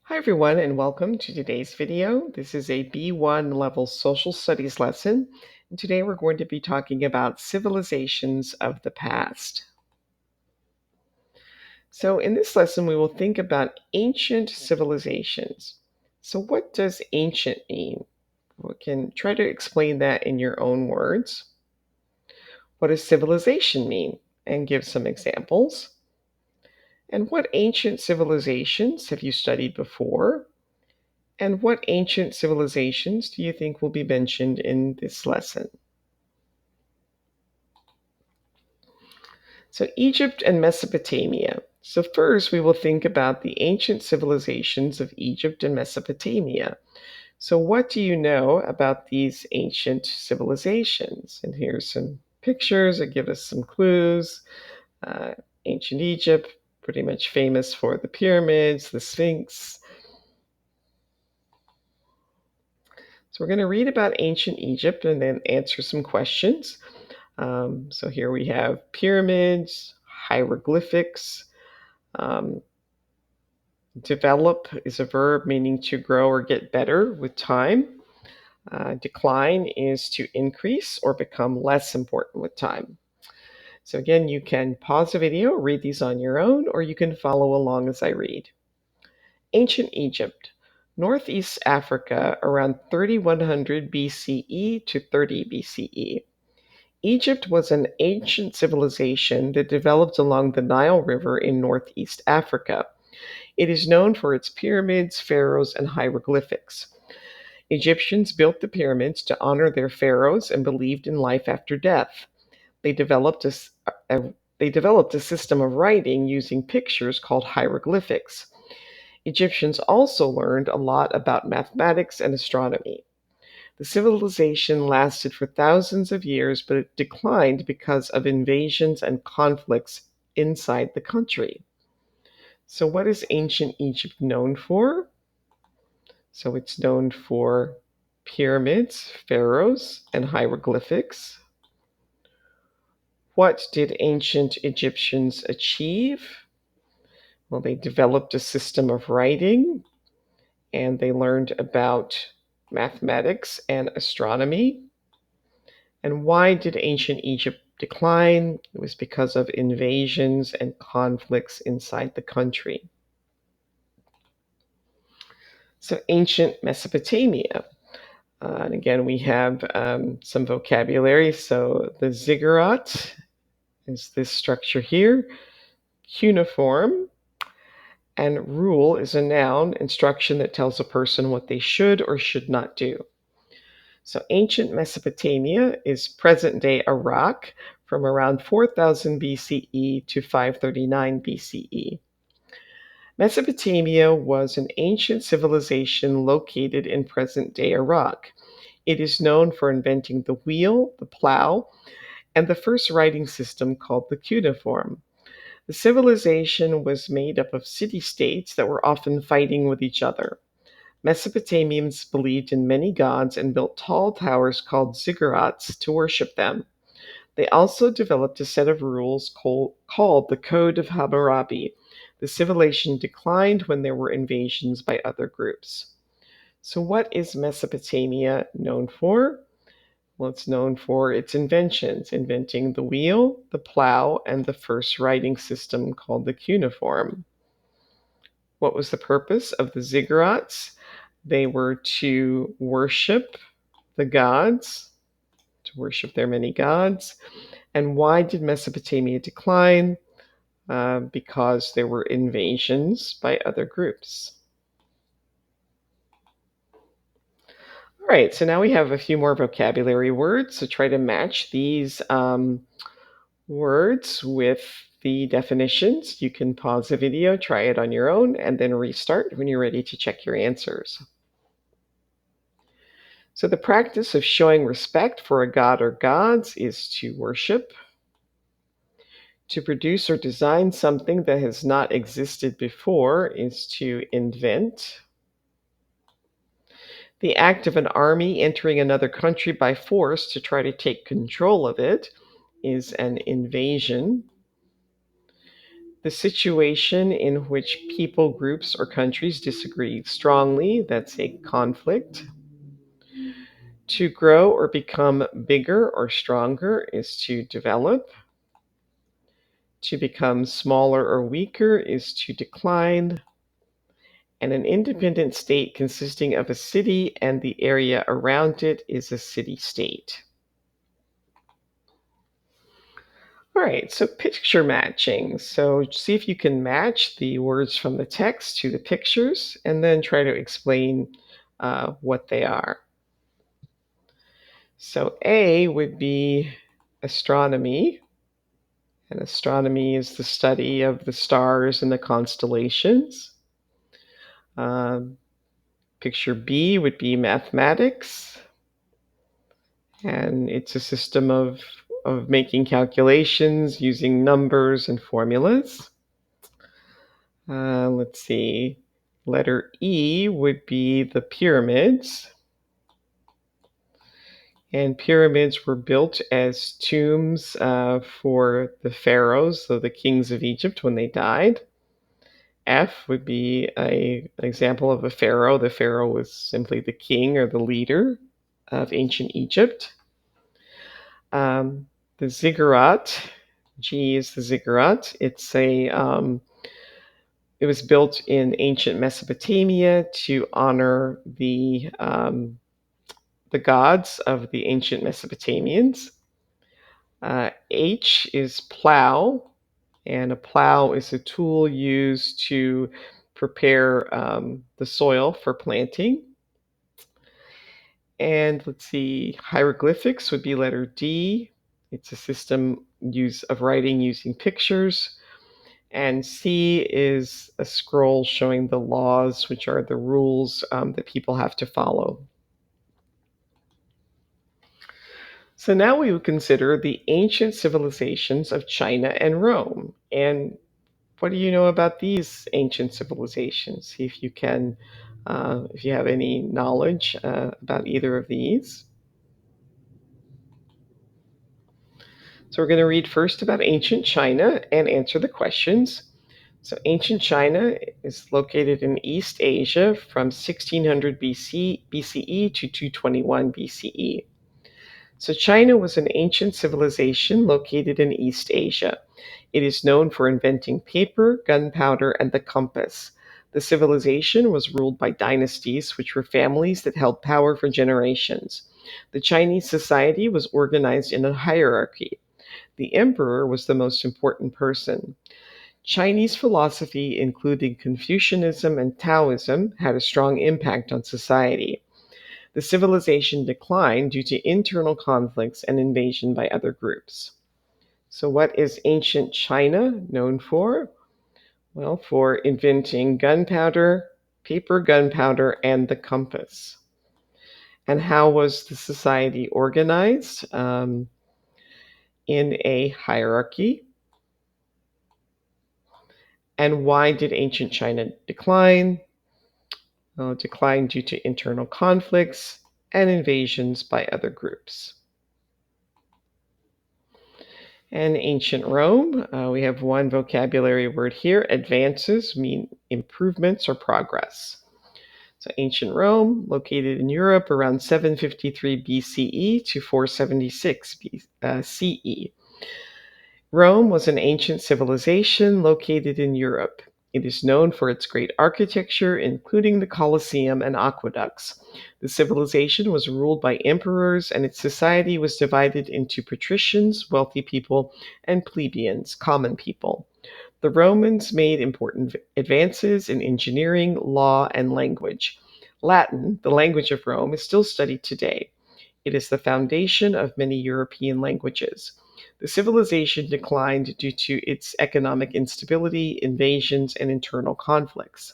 Hi everyone and welcome to today's video. This is a B1 level social studies lesson. And today we're going to be talking about civilizations of the past. So in this lesson we will think about ancient civilizations. So what does ancient mean? We can try to explain that in your own words. What does civilization mean? And give some examples. And what ancient civilizations have you studied before? And what ancient civilizations do you think will be mentioned in this lesson? So, Egypt and Mesopotamia. So, first, we will think about the ancient civilizations of Egypt and Mesopotamia. So, what do you know about these ancient civilizations? And here's some pictures that give us some clues. Uh, Ancient Egypt, pretty much famous for the pyramids, the Sphinx. So, we're going to read about ancient Egypt and then answer some questions. So here we have pyramids, hieroglyphics. Um, Develop is a verb meaning to grow or get better with time. Decline is to increase or become less important with time. So again, you can pause the video, read these on your own, or you can follow along as I read. Ancient Egypt, Northeast Africa around 3100 BCE to 30 BCE. Egypt was an ancient civilization that developed along the Nile River in northeast Africa. It is known for its pyramids, pharaohs, and hieroglyphics. Egyptians built the pyramids to honor their pharaohs and believed in life after death. They developed a system of writing using pictures called hieroglyphics. Egyptians also learned a lot about mathematics and astronomy. The civilization lasted for thousands of years, but it declined because of invasions and conflicts inside the country. So, what is ancient Egypt known for? So, it's known for pyramids, pharaohs, and hieroglyphics. What did ancient Egyptians achieve? Well, they developed a system of writing and they learned about mathematics and astronomy. And why did ancient Egypt decline? It was because of invasions and conflicts inside the country. So, ancient Mesopotamia. And again, we have some vocabulary. So, the ziggurat is this structure here, cuneiform, and rule is a noun, instruction that tells a person what they should or should not do. So ancient Mesopotamia is present day Iraq from around 4000 BCE to 539 BCE. Mesopotamia was an ancient civilization located in present day Iraq. It is known for inventing the wheel, the plow, and the first writing system called the cuneiform. The civilization was made up of city-states that were often fighting with each other. Mesopotamians believed in many gods and built tall towers called ziggurats to worship them. They also developed a set of rules called the Code of Hammurabi. The civilization declined when there were invasions by other groups. So, what is Mesopotamia known for? Well, it's known for its inventions, inventing the wheel, the plow, and the first writing system called the cuneiform. What was the purpose of the ziggurats? They were to worship the gods, to worship their many gods. And why did Mesopotamia decline? Because there were invasions by other groups. All right, so now we have a few more vocabulary words. So try to match these words with the definitions. You can pause the video, try it on your own, and then restart when you're ready to check your answers. So the practice of showing respect for a god or gods is to worship. To produce or design something that has not existed before is to invent. The act of an army entering another country by force to try to take control of it is an invasion. The situation in which people groups or countries disagree strongly, that's a conflict. To grow or become bigger or stronger is to develop. To become smaller or weaker is to decline. And an independent state consisting of a city and the area around it is a city-state. All right, so picture matching. So see if you can match the words from the text to the pictures and then try to explain what they are. So A would be astronomy. And astronomy is the study of the stars and the constellations. Um, Picture B would be mathematics. And it's a system of making calculations using numbers and formulas. Let's see. Letter E would be the pyramids. And pyramids were built as tombs for the pharaohs, so the kings of Egypt, when they died. F would be an example of a pharaoh. The pharaoh was simply the king or the leader of ancient Egypt. The ziggurat, G is the ziggurat. It was built in ancient Mesopotamia to honor the gods of the ancient Mesopotamians. H is plow, and a plow is a tool used to prepare the soil for planting. And let's see, hieroglyphics would be letter D. It's a system of writing using pictures. And C is a scroll showing the laws, which are the rules that people have to follow. So now we would consider the ancient civilizations of China and Rome. And what do you know about these ancient civilizations? See if you have any knowledge about either of these. So we're going to read first about ancient China and answer the questions. So ancient China is located in East Asia from 1600 BCE to 221 BCE. So China was an ancient civilization located in East Asia. It is known for inventing paper, gunpowder, and the compass. The civilization was ruled by dynasties, which were families that held power for generations. The Chinese society was organized in a hierarchy. The emperor was the most important person. Chinese philosophy, including Confucianism and Taoism, had a strong impact on society. The civilization declined due to internal conflicts and invasion by other groups. So, what is ancient China known for? Well, for inventing gunpowder, paper gunpowder, and the compass. And how was the society organized? In a hierarchy. And why did ancient China decline? Well, it declined due to internal conflicts and invasions by other groups. And ancient Rome, we have one vocabulary word here. Advances mean improvements or progress. So ancient Rome, located in Europe around 753 BCE to 476 CE. Rome was an ancient civilization located in Europe. It is known for its great architecture, including the Colosseum and aqueducts. The civilization was ruled by emperors, and its society was divided into patricians, wealthy people, and plebeians, common people. The Romans made important advances in engineering, law, and language. Latin, the language of Rome, is still studied today. It is the foundation of many European languages. The civilization declined due to its economic instability, invasions, and internal conflicts.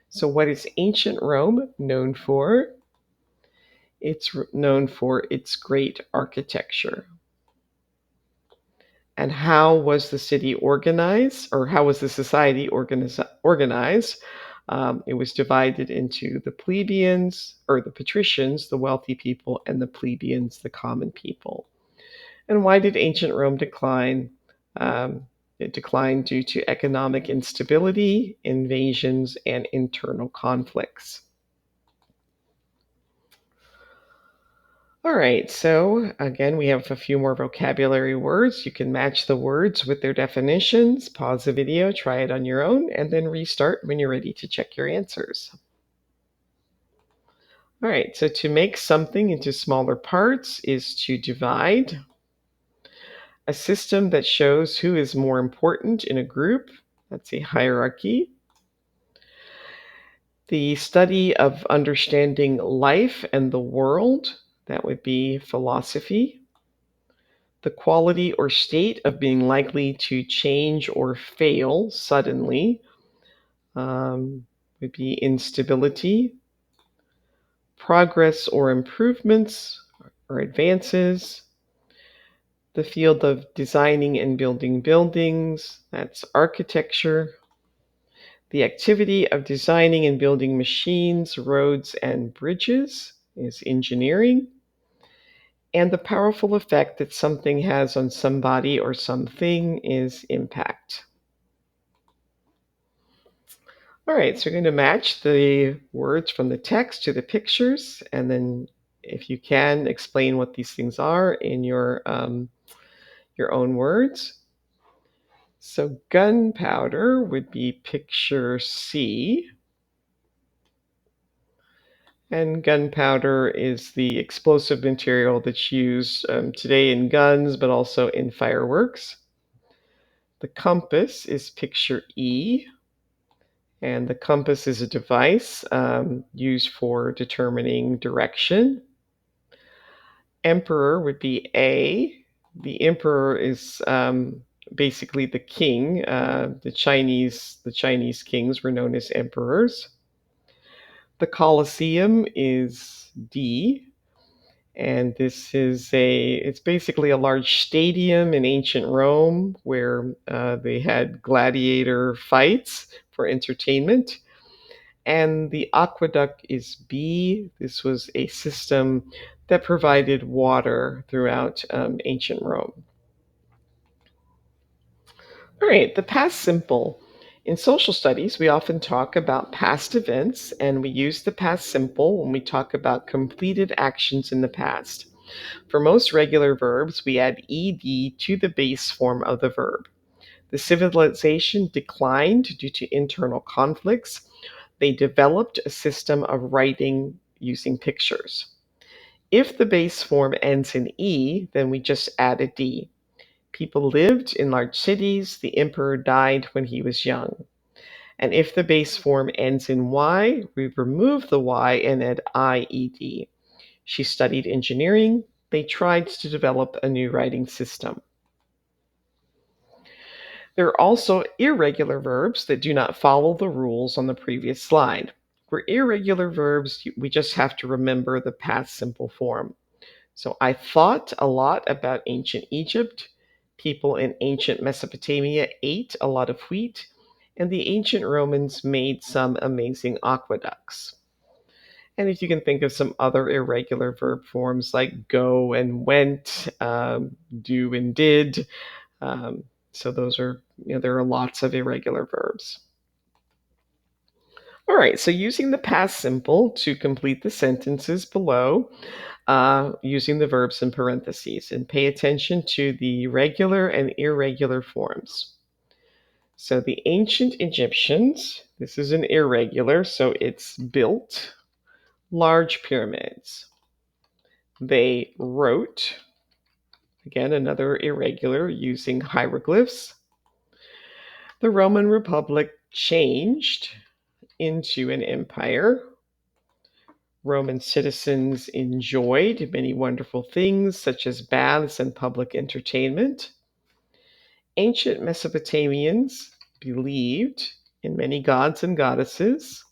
So, what is ancient Rome known for? It's known for its great architecture. And how was the city organized, or how was the society organized? It was divided into the plebeians, or the patricians, the wealthy people, and the plebeians, the common people. And why did ancient Rome decline? Um, It declined due to economic instability, invasions, and internal conflicts. All right, so again, we have a few more vocabulary words. You can match the words with their definitions. Pause the video, try it on your own, and then restart when you're ready to check your answers. All right, so to make something into smaller parts is to divide. A system that shows who is more important in a group, that's a hierarchy. The study of understanding life and the world, that would be philosophy. The quality or state of being likely to change or fail suddenly, would be instability. Progress or improvements or advances. The field of designing and building buildings, that's architecture. The activity of designing and building machines, roads, and bridges is engineering. And the powerful effect that something has on somebody or something is impact. All right, so we're going to match the words from the text to the pictures, and then if you can, explain what these things are in your own words. So gunpowder would be picture C. And gunpowder is the explosive material that's used today in guns, but also in fireworks. The compass is picture E. And the compass is a device used for determining direction. Emperor would be A. The emperor is basically the king. The Chinese kings were known as emperors. The Colosseum is D, and it's basically a large stadium in ancient Rome where they had gladiator fights for entertainment. And the aqueduct is B. This was a system that provided water throughout ancient Rome. All right, the past simple. In social studies, we often talk about past events, and we use the past simple when we talk about completed actions in the past. For most regular verbs, we add ed to the base form of the verb. The civilization declined due to internal conflicts. They developed a system of writing using pictures. If the base form ends in E, then we just add a D. People lived in large cities. The emperor died when he was young. And if the base form ends in Y, we remove the Y and add IED. She studied engineering. They tried to develop a new writing system. There are also irregular verbs that do not follow the rules on the previous slide. For irregular verbs, we just have to remember the past simple form. So I thought a lot about ancient Egypt. People in ancient Mesopotamia ate a lot of wheat, and the ancient Romans made some amazing aqueducts. And if you can think of some other irregular verb forms like go and went, do and did, so those are, there are lots of irregular verbs. All right, so using the past simple to complete the sentences below, using the verbs in parentheses, and pay attention to the regular and irregular forms. So the ancient Egyptians, this is an irregular, so it's built large pyramids. They wrote, again, another irregular, using hieroglyphs. The Roman Republic changed into an empire. Roman citizens enjoyed many wonderful things, such as baths and public entertainment. Ancient Mesopotamians believed in many gods and goddesses.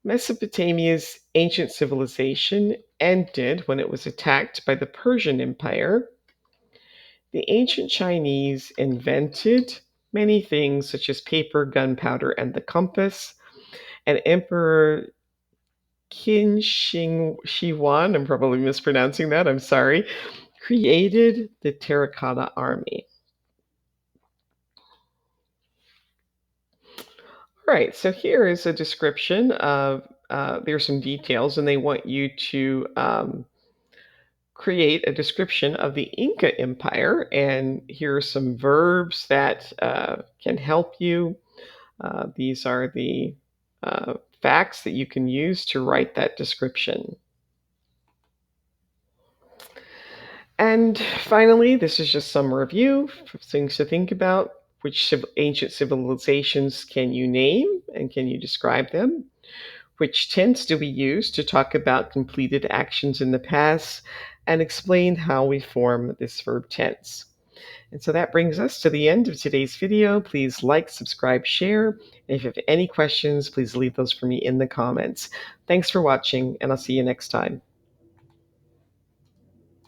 Mesopotamia's ancient civilization ended when it was attacked by the Persian Empire. The ancient Chinese invented many things, such as paper, gunpowder, and the compass. And Emperor Qin Shi Huang, I'm probably mispronouncing that, I'm sorry, created the terracotta army. Right, so here is a description of, there's some details, and they want you to create a description of the Inca Empire. And here are some verbs that can help you. These are the facts that you can use to write that description. And finally, this is just some review, things to think about. Which ancient civilizations can you name and can you describe them? Which tense do we use to talk about completed actions in the past, and explain how we form this verb tense. And so that brings us to the end of today's video. Please like, subscribe, share. And if you have any questions, please leave those for me in the comments. Thanks for watching, and I'll see you next time.